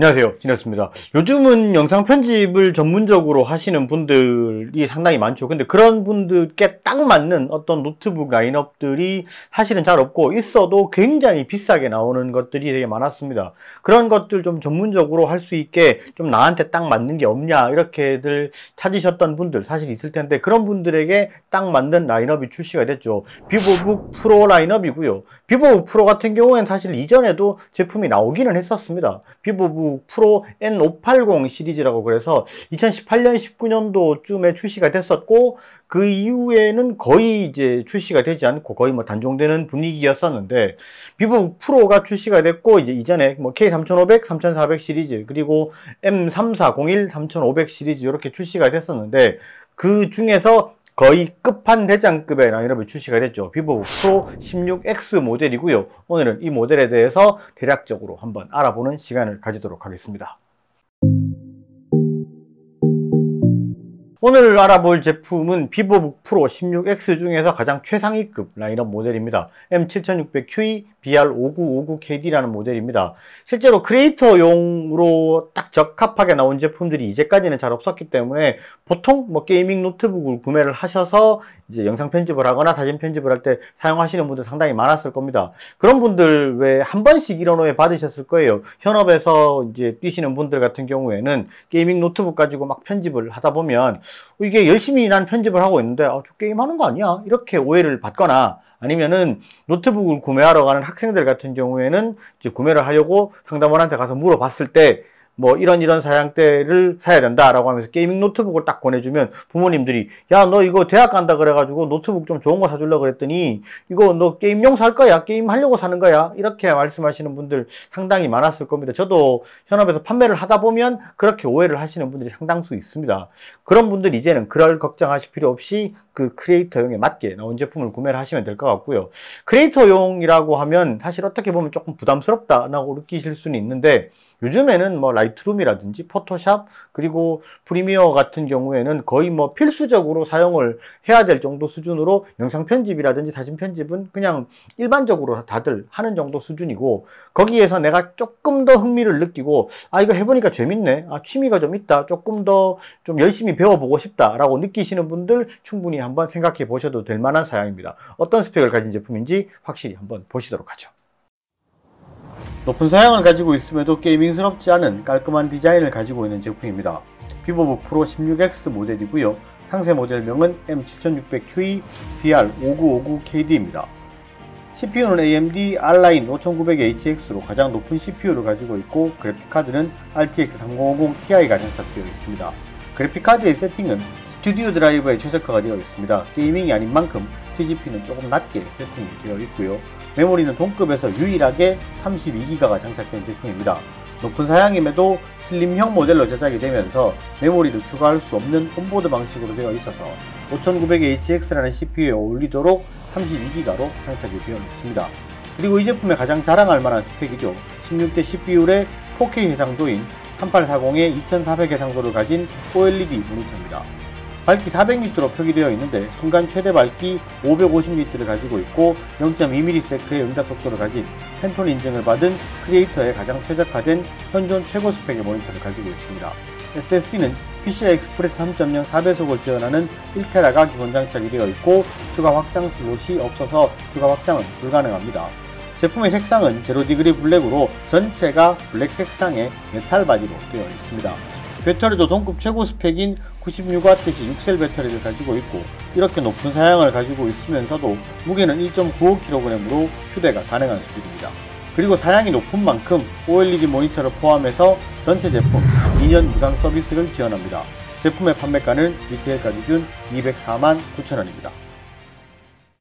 안녕하세요, 진혁습니다. 요즘은 영상 편집을 전문적으로 하시는 분들이 상당히 많죠. 근데 그런 분들께 딱 맞는 어떤 노트북 라인업들이 사실은 잘 없고, 있어도 굉장히 비싸게 나오는 것들이 되게 많았습니다. 그런 것들 좀 전문적으로 할 수 있게 좀 나한테 딱 맞는 게 없냐 이렇게들 찾으셨던 분들 사실 있을 텐데, 그런 분들에게 딱 맞는 라인업이 출시가 됐죠. 비보북 프로 라인업이고요. 비보북 프로 같은 경우에는 사실 이전에도 제품이 나오기는 했었습니다. 비보북 프로 N580 시리즈라고 그래서 2018년 19년도쯤에 출시가 됐었고, 그 이후에는 거의 이제 출시가 되지 않고 거의 뭐 단종되는 분위기였었는데, 비보북 프로가 출시가 됐고, 이제 이전에 뭐 K3500, 3400 시리즈, 그리고 M3401, 3500 시리즈 이렇게 출시가 됐었는데, 그 중에서 거의 끝판대장급의 라인업이 출시가 됐죠. 비보북 프로 16X 모델이고요. 오늘은 이 모델에 대해서 대략적으로 한번 알아보는 시간을 가지도록 하겠습니다. 오늘 알아볼 제품은 비보북 프로 16X 중에서 가장 최상위급 라인업 모델입니다. M7600QE BR5959KD라는 모델입니다. 실제로 크리에이터용으로 딱 적합하게 나온 제품들이 이제까지는 잘 없었기 때문에 보통 뭐 게이밍 노트북을 구매를 하셔서 이제 영상 편집을 하거나 사진 편집을 할 때 사용하시는 분들 상당히 많았을 겁니다. 그런 분들 왜 한 번씩 이런 오해 받으셨을 거예요. 현업에서 이제 뛰시는 분들 같은 경우에는 게이밍 노트북 가지고 막 편집을 하다 보면 이게 열심히 난 편집을 하고 있는데 저 게임 하는 거 아니야? 이렇게 오해를 받거나, 아니면은 노트북을 구매하러 가는 학생들 같은 경우에는 이제 구매를 하려고 상담원한테 가서 물어봤을 때 뭐 이런 사양대를 사야 된다라고 하면서 게이밍 노트북을 딱 권해주면 부모님들이 야, 너 이거 대학 간다 그래가지고 노트북 좀 좋은 거 사주려고 그랬더니 이거 너 게임용 살 거야? 게임 하려고 사는 거야? 이렇게 말씀하시는 분들 상당히 많았을 겁니다. 저도 현업에서 판매를 하다 보면 그렇게 오해를 하시는 분들이 상당수 있습니다. 그런 분들 이제는 그럴 걱정하실 필요 없이 그 크리에이터용에 맞게 나온 제품을 구매를 하시면 될 것 같고요. 크리에이터용이라고 하면 사실 어떻게 보면 조금 부담스럽다라고 느끼실 수는 있는데, 요즘에는 뭐 라이트룸이라든지 포토샵 그리고 프리미어 같은 경우에는 거의 뭐 필수적으로 사용을 해야 될 정도 수준으로 영상 편집이라든지 사진 편집은 그냥 일반적으로 다들 하는 정도 수준이고, 거기에서 내가 조금 더 흥미를 느끼고 이거 해보니까 재밌네, 취미가 좀 있다, 조금 더 좀 열심히 배워보고 싶다 라고 느끼시는 분들 충분히 한번 생각해 보셔도 될 만한 사양입니다. 어떤 스펙을 가진 제품인지 확실히 한번 보시도록 하죠. 높은 사양을 가지고 있음에도 게이밍스럽지 않은 깔끔한 디자인을 가지고 있는 제품입니다. 비보북 프로 16X 모델이고요. 상세 모델명은 M7600QE BR5959KD입니다. CPU는 AMD R9 5900HX로 가장 높은 CPU를 가지고 있고, 그래픽카드는 RTX 3050 Ti가 장착되어 있습니다. 그래픽카드의 세팅은 스튜디오 드라이버에 최적화가 되어 있습니다. 게이밍이 아닌 만큼 TGP는 조금 낮게 세팅이 되어 있고요. 메모리는 동급에서 유일하게 32기가가 장착된 제품입니다. 높은 사양임에도 슬림형 모델로 제작이 되면서 메모리를 추가할 수 없는 온보드 방식으로 되어 있어서 5900HX라는 CPU에 어울리도록 32기가로 장착이 되어 있습니다. 그리고 이 제품의 가장 자랑할 만한 스펙이죠. 16대 CPU의 4K 해상도인 1840의 2400 해상도를 가진 OLED 모니터입니다. 밝기 400니트로 표기되어 있는데 순간 최대 밝기 550니트를 가지고 있고 0.2ms의 응답 속도를 가진 팬톤 인증을 받은 크리에이터에 가장 최적화된 현존 최고 스펙의 모니터를 가지고 있습니다. SSD는 PCI Express 3.0 4배속을 지원하는 1TB가 기본 장착이 되어 있고, 추가 확장 슬롯이 없어서 추가 확장은 불가능합니다. 제품의 색상은 제로 디그리 블랙으로 전체가 블랙 색상의 메탈 바디로 되어 있습니다. 배터리도 동급 최고 스펙인 96Wc 6셀 배터리를 가지고 있고, 이렇게 높은 사양을 가지고 있으면서도 무게는 1.95kg으로 휴대가 가능한 수준입니다. 그리고 사양이 높은 만큼 OLED 모니터를 포함해서 전체 제품 2년 무상 서비스를 지원합니다. 제품의 판매가는 리테일가 기준 249,000원입니다.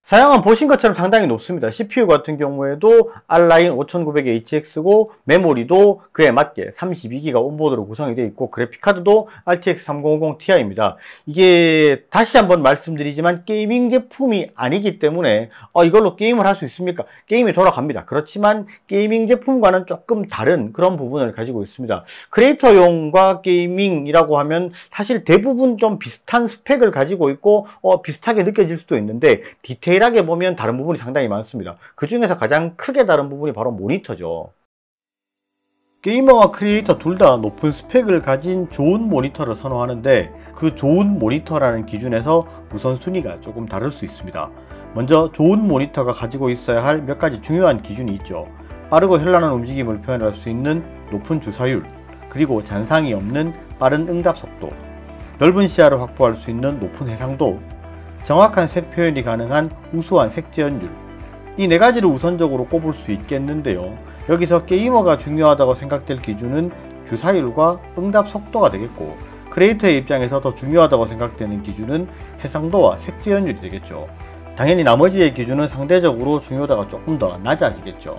사양은 보신 것처럼 상당히 높습니다. CPU 같은 경우에도 R9 5900HX고 메모리도 그에 맞게 32기가 온보드로 구성이 되어 있고, 그래픽카드도 RTX 3050 Ti입니다. 이게 다시 한번 말씀드리지만 게이밍 제품이 아니기 때문에 이걸로 게임을 할 수 있습니까? 게임이 돌아갑니다. 그렇지만 게이밍 제품과는 조금 다른 그런 부분을 가지고 있습니다. 크리에이터용과 게이밍이라고 하면 사실 대부분 좀 비슷한 스펙을 가지고 있고 비슷하게 느껴질 수도 있는데, 디테일하게 보면 다른 부분이 상당히 많습니다. 그 중에서 가장 크게 다른 부분이 바로 모니터죠. 게이머와 크리에이터 둘 다 높은 스펙을 가진 좋은 모니터를 선호하는데 그 좋은 모니터라는 기준에서 우선순위가 조금 다를 수 있습니다. 먼저 좋은 모니터가 가지고 있어야 할 몇 가지 중요한 기준이 있죠. 빠르고 현란한 움직임을 표현할 수 있는 높은 주사율, 그리고 잔상이 없는 빠른 응답 속도, 넓은 시야를 확보할 수 있는 높은 해상도, 정확한 색 표현이 가능한 우수한 색 재현율, 이 네 가지를 우선적으로 꼽을 수 있겠는데요. 여기서 게이머가 중요하다고 생각될 기준은 주사율과 응답 속도가 되겠고, 크리에이터의 입장에서 더 중요하다고 생각되는 기준은 해상도와 색 재현율이 되겠죠. 당연히 나머지의 기준은 상대적으로 중요도가 조금 더 낮아지겠죠.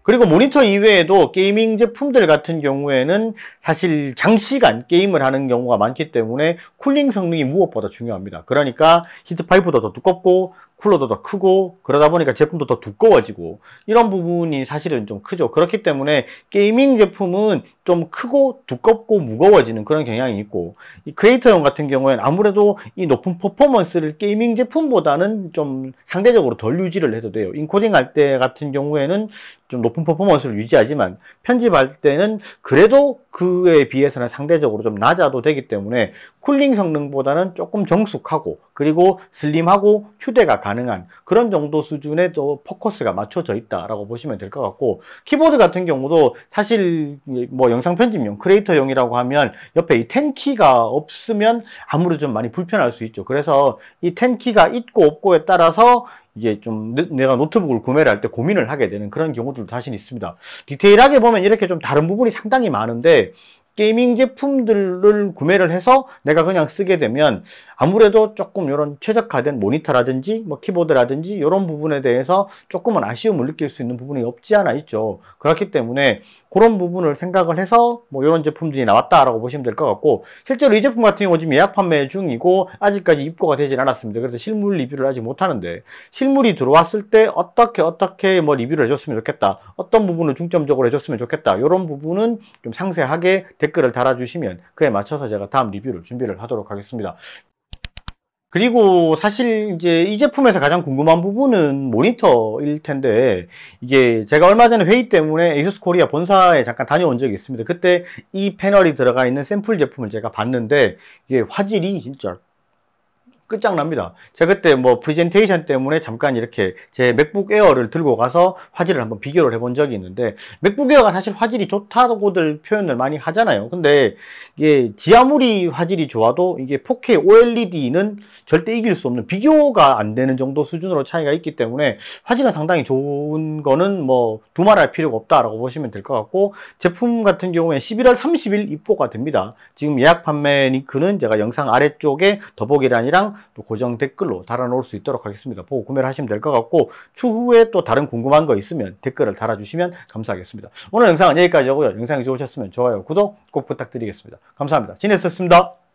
그리고 모니터 이외에도 게이밍 제품들 같은 경우에는 사실 장시간 게임을 하는 경우가 많기 때문에 쿨링 성능이 무엇보다 중요합니다. 그러니까 히트파이프도 더 두껍고 쿨러도 더 크고 그러다 보니까 제품도 더 두꺼워지고 이런 부분이 사실은 좀 크죠. 그렇기 때문에 게이밍 제품은 좀 크고 두껍고 무거워지는 그런 경향이 있고, 이 크리에이터용 같은 경우에는 아무래도 이 높은 퍼포먼스를 게이밍 제품보다는 좀 상대적으로 덜 유지를 해도 돼요. 인코딩 할 때 같은 경우에는 좀 높은 퍼포먼스를 유지하지만 편집할 때는 그래도 그에 비해서는 상대적으로 좀 낮아도 되기 때문에 쿨링 성능보다는 조금 정숙하고 그리고 슬림하고 휴대가 가능한 그런 정도 수준의 또 포커스가 맞춰져 있다라고 보시면 될 것 같고, 키보드 같은 경우도 사실 뭐 영상 편집용, 크리에이터용이라고 하면 옆에 이 10키가 없으면 아무래도 좀 많이 불편할 수 있죠. 그래서 이 10키가 있고 없고에 따라서 이게 좀 내가 노트북을 구매를 할 때 고민을 하게 되는 그런 경우들도 사실 있습니다. 디테일하게 보면 이렇게 좀 다른 부분이 상당히 많은데, 게이밍 제품들을 구매를 해서 내가 그냥 쓰게 되면 아무래도 조금 이런 최적화된 모니터라든지 뭐 키보드라든지 이런 부분에 대해서 조금은 아쉬움을 느낄 수 있는 부분이 없지 않아 있죠. 그렇기 때문에 그런 부분을 생각을 해서 뭐 이런 제품들이 나왔다라고 보시면 될 것 같고, 실제로 이 제품 같은 경우 지금 예약 판매 중이고 아직까지 입고가 되진 않았습니다. 그래서 실물 리뷰를 아직 못하는데, 실물이 들어왔을 때 어떻게 뭐 리뷰를 해줬으면 좋겠다, 어떤 부분을 중점적으로 해줬으면 좋겠다, 이런 부분은 좀 상세하게 댓글을 달아주시면 그에 맞춰서 제가 다음 리뷰를 준비를 하도록 하겠습니다. 그리고 사실 이제 이 제품에서 가장 궁금한 부분은 모니터일 텐데, 이게 제가 얼마 전에 회의 때문에 에이수스 코리아 본사에 잠깐 다녀온 적이 있습니다. 그때 이 패널이 들어가 있는 샘플 제품을 제가 봤는데 이게 화질이 진짜 끝장납니다. 제가 그때 뭐 프레젠테이션 때문에 잠깐 이렇게 제 맥북 에어를 들고 가서 화질을 한번 비교를 해본 적이 있는데, 맥북 에어가 사실 화질이 좋다고들 표현을 많이 하잖아요. 근데 이게 아무리 화질이 좋아도 이게 4K OLED는 절대 이길 수 없는, 비교가 안 되는 정도 수준으로 차이가 있기 때문에 화질은 상당히 좋은 거는 뭐 두말할 필요가 없다라고 보시면 될 것 같고, 제품 같은 경우에 11월 30일 입고가 됩니다. 지금 예약 판매 링크는 제가 영상 아래쪽에 더보기란이랑 또 고정 댓글로 달아놓을 수 있도록 하겠습니다. 보고 구매를 하시면 될 것 같고, 추후에 또 다른 궁금한 거 있으면 댓글을 달아주시면 감사하겠습니다. 오늘 영상은 여기까지 하고요. 영상이 좋으셨으면 좋아요, 구독 꼭 부탁드리겠습니다. 감사합니다. 지냈었습니다.